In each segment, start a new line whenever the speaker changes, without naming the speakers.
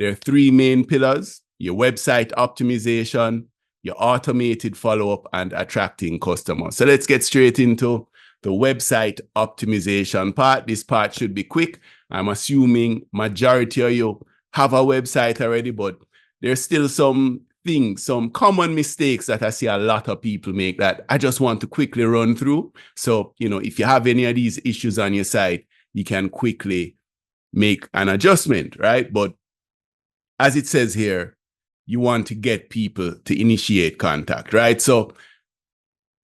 There are three main pillars: your website optimization, your automated follow-up, and attracting customers. So let's get straight into the website optimization part. This part should be quick. I'm assuming majority of you have a website already, but there's still some things, some common mistakes that I see a lot of people make that I just want to quickly run through. So, if you have any of these issues on your site, you can quickly make an adjustment, right? But as it says here, you want to get people to initiate contact, right? So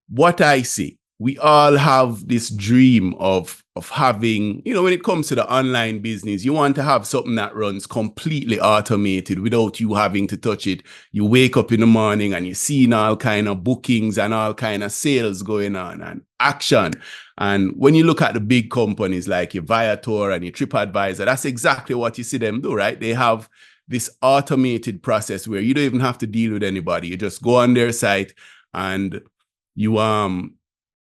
what I see, we all have this dream of having, when it comes to the online business, you want to have something that runs completely automated without you having to touch it. You wake up in the morning and you're seeing all kind of bookings and all kind of sales going on and action. And when you look at the big companies like your Viator and your TripAdvisor, that's exactly what you see them do, right? They have this automated process where you don't even have to deal with anybody. You just go on their site and you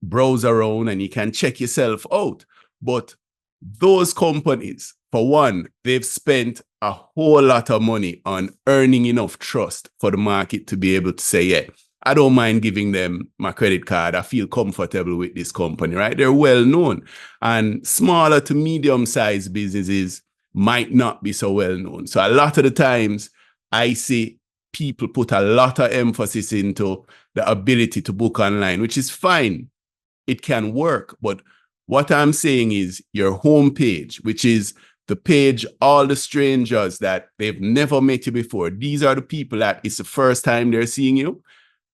browse around and you can check yourself out. But those companies, for one, they've spent a whole lot of money on earning enough trust for the market to be able to say, yeah, I don't mind giving them my credit card. I feel comfortable with this company, right? They're well known. And smaller to medium-sized businesses might not be so well known. So a lot of the times I see people put a lot of emphasis into the ability to book online, which is fine. It can work. But what I'm saying is your homepage, which is the page, all the strangers that they've never met you before. These are the people that it's the first time they're seeing you.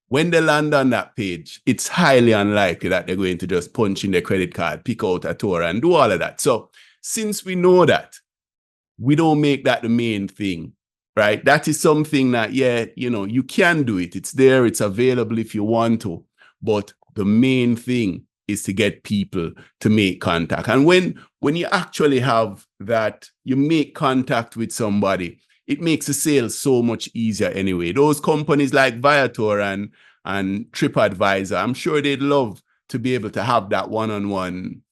When they land on that page, it's highly unlikely that they're going to just punch in their credit card, pick out a tour and do all of that. So since we know that, we don't make that the main thing, right? That is something that, you can do it. It's there. It's available if you want to. But the main thing is to get people to make contact. And when you actually have that, you make contact with somebody, it makes the sales so much easier anyway. Those companies like Viator and TripAdvisor, I'm sure they'd love to be able to have that one-on-one,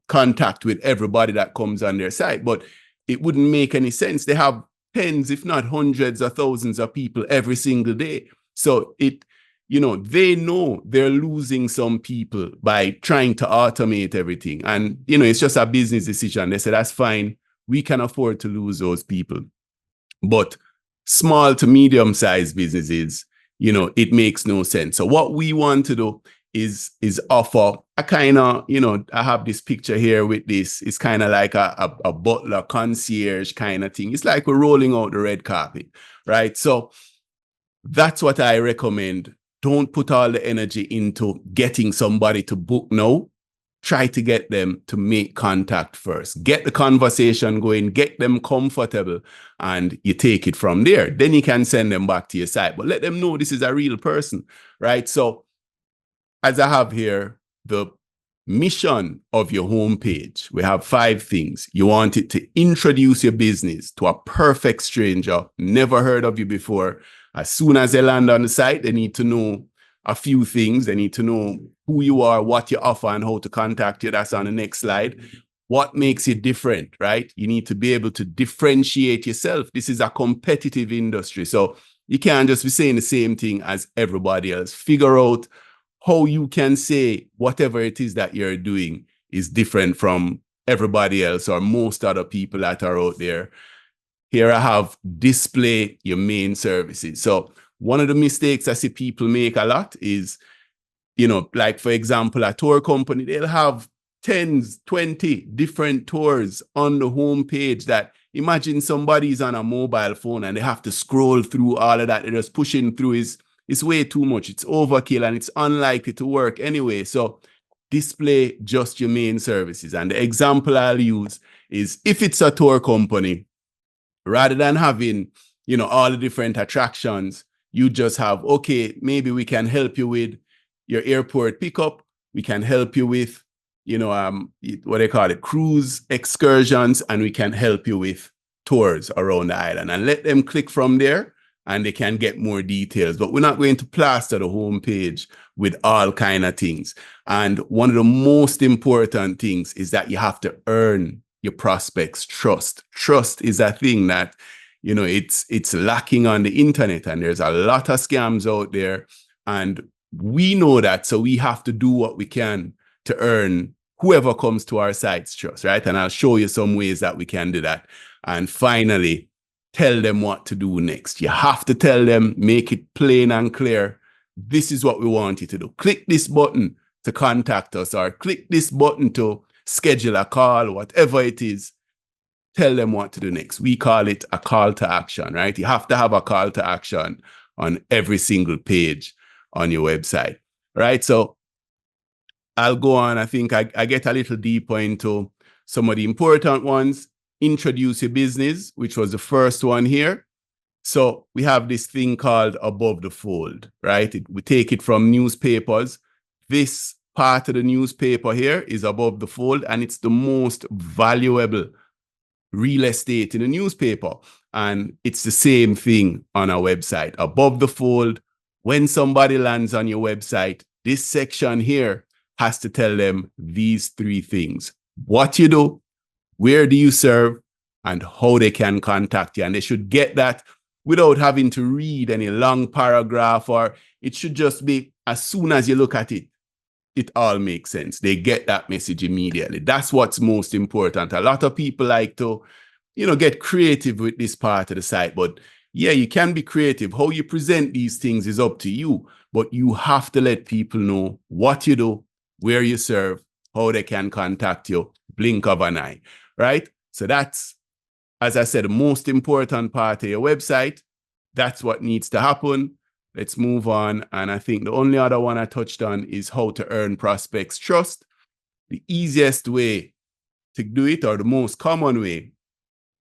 contact with everybody that comes on their site. But it wouldn't make any sense. They have tens, if not hundreds of thousands of people every single day. So they know they're losing some people by trying to automate everything. And, it's just a business decision. They say, that's fine. We can afford to lose those people. But small to medium-sized businesses, it makes no sense. So what we want to do is offer a kind of, I have this picture here with this. It's kind of like a butler concierge kind of thing. It's like we're rolling out the red carpet, right? So that's what I recommend. Don't put all the energy into getting somebody to book now. Try to get them to make contact first. Get the conversation going, get them comfortable, and you take it from there. Then you can send them back to your site, but let them know this is a real person, right? So as I have here, the mission of your homepage, we have 5 things. You want it to introduce your business to a perfect stranger, never heard of you before. As soon as they land on the site, they need to know a few things. They need to know who you are, what you offer, and how to contact you. That's on the next slide. What makes you different, right? You need to be able to differentiate yourself. This is a competitive industry. So you can't just be saying the same thing as everybody else. Figure out how you can say whatever it is that you're doing is different from everybody else or most other people that are out there. Here I have display your main services. So one of the mistakes I see people make a lot is, like for example, a tour company, they'll have 10, 20 different tours on the homepage that imagine somebody's on a mobile phone and they have to scroll through all of that. They're just pushing through it's way too much. It's overkill and it's unlikely to work anyway. So display just your main services. And the example I'll use is if it's a tour company, rather than having, all the different attractions, you just have, okay, maybe we can help you with your airport pickup. We can help you with, what they call it, cruise excursions, and we can help you with tours around the island, and let them click from there and they can get more details. But we're not going to plaster the homepage with all kind of things. And one of the most important things is that you have to earn your prospects' trust. Trust is a thing that it's lacking on the internet, and there's a lot of scams out there, and we know that, so we have to do what we can to earn whoever comes to our sites trust, right? And I'll show you some ways that we can do that. And finally, tell them what to do next. You have to tell them, make it plain and clear. This is what we want you to do. Click this button to contact us, or click this button to schedule a call, whatever it is. Tell them what to do next. We call it a call to action, right? You have to have a call to action on every single page on your website, right? So I'll go on. I think I get a little deeper into some of the important ones. Introduce your business, which was the first one here. So we have this thing called above the fold, right? We take it from newspapers. This part of the newspaper here is above the fold, and it's the most valuable real estate in a newspaper. And it's the same thing on our website. Above the fold, when somebody lands on your website, this section here has to tell them these three things: what you do, where do you serve, and how they can contact you. And they should get that without having to read any long paragraph, or it should just be, as soon as you look at it, it all makes sense. They get that message immediately. That's what's most important. A lot of people like to, get creative with this part of the site, but yeah, you can be creative. How you present these things is up to you, but you have to let people know what you do, where you serve, how they can contact you, blink of an eye, right? So that's, as I said, the most important part of your website. That's what needs to happen. Let's move on. And I think the only other one I touched on is how to earn prospects' trust. The easiest way to do it, or the most common way,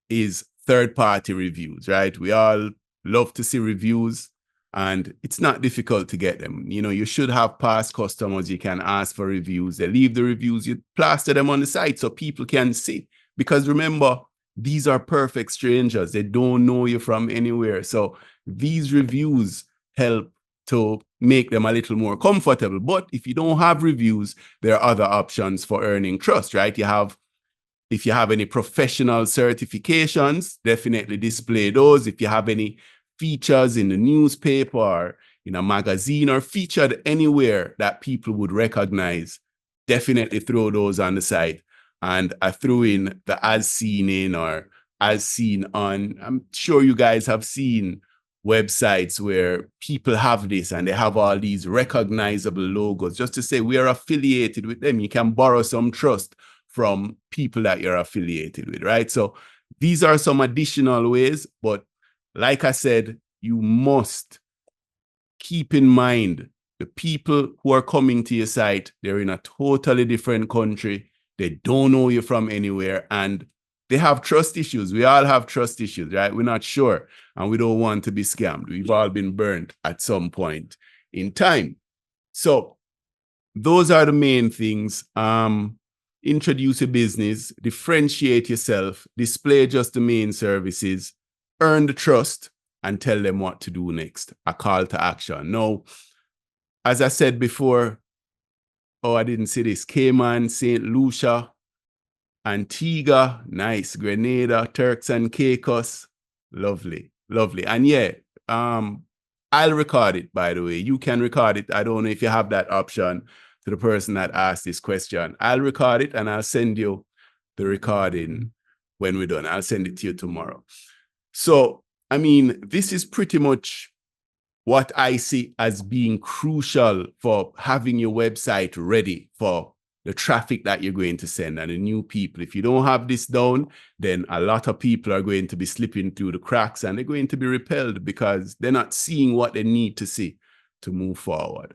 is third-party reviews, right? We all love to see reviews, and it's not difficult to get them. You should have past customers. You can ask for reviews. They leave the reviews. You plaster them on the site so people can see. Because remember, these are perfect strangers. They don't know you from anywhere. So these reviews help to make them a little more comfortable. But if you don't have reviews, there are other options for earning trust, right? If you have any professional certifications, definitely display those. If you have any features in the newspaper or in a magazine, or featured anywhere that people would recognize, definitely throw those on the site. And I threw in the as seen in or as seen on. I'm sure you guys have seen websites where people have this and they have all these recognizable logos just to say we are affiliated with them. You can borrow some trust from people that you're affiliated with, right? So these are some additional ways, but like I said, you must keep in mind the people who are coming to your site, they're in a totally different country. They don't know you from anywhere, and they have trust issues. We all have trust issues, right? We're not sure, and we don't want to be scammed. We've all been burned at some point in time. So those are the main things. Introduce your business, differentiate yourself, display just the main services, earn the trust, and tell them what to do next. A call to action. Now, as I said before, I didn't see this. Cayman, St. Lucia, Antigua, nice. Grenada, Turks and Caicos, lovely, lovely. And yeah, I'll record it, by the way. You can record it. I don't know if you have that option to the person that asked this question. I'll record it and I'll send you the recording when we're done. I'll send it to you tomorrow. So, I mean, this is pretty much what I see as being crucial for having your website ready for the traffic that you're going to send and the new people. If you don't have this down, then a lot of people are going to be slipping through the cracks and they're going to be repelled because they're not seeing what they need to see to move forward.